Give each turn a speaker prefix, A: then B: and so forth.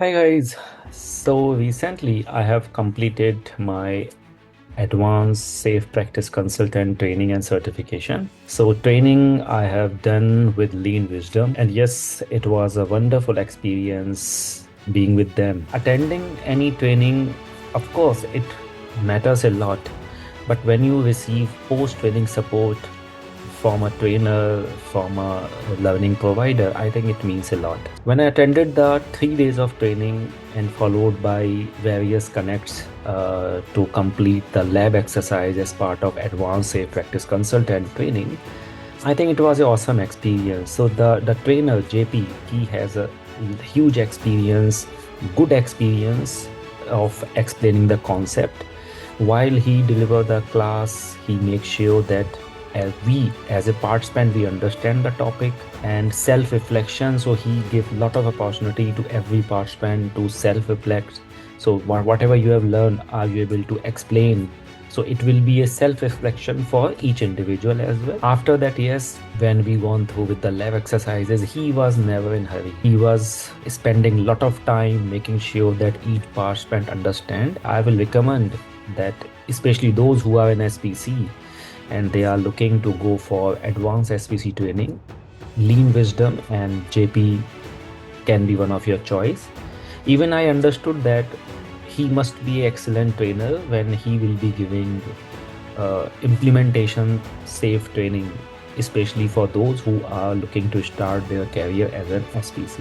A: Hi guys. So recently I have completed my advanced safe practice consultant training and certification. So training I have done with LeanWisdom, and yes, it was a wonderful experience being with them. Attending any training, of course, it matters a lot. But when you receive post-training support from a trainer, from a learning provider, I think it means a lot. When I attended the 3 days of training and followed by various connects to complete the lab exercise as part of Advanced Safe Practice Consultant training, I think it was an awesome experience. So the trainer JP, he has a huge experience, good experience of explaining the concept. While he deliver the class, he makes sure that as a participant we understand the topic and self-reflection. So he give lot of opportunity to every participant to self-reflect. So whatever you have learned, are you able to explain? So it will be a self-reflection for each individual as well. After that, yes, when we gone through with the lab exercises, he was never in hurry. He was spending a lot of time making sure that each participant understand. I will recommend that especially those who are in SPC and they are looking to go for advanced SPC training, LeanWisdom and JP can be one of your choice. Even I understood that he must be an excellent trainer when he will be giving implementation safe training, especially for those who are looking to start their career as an SPC.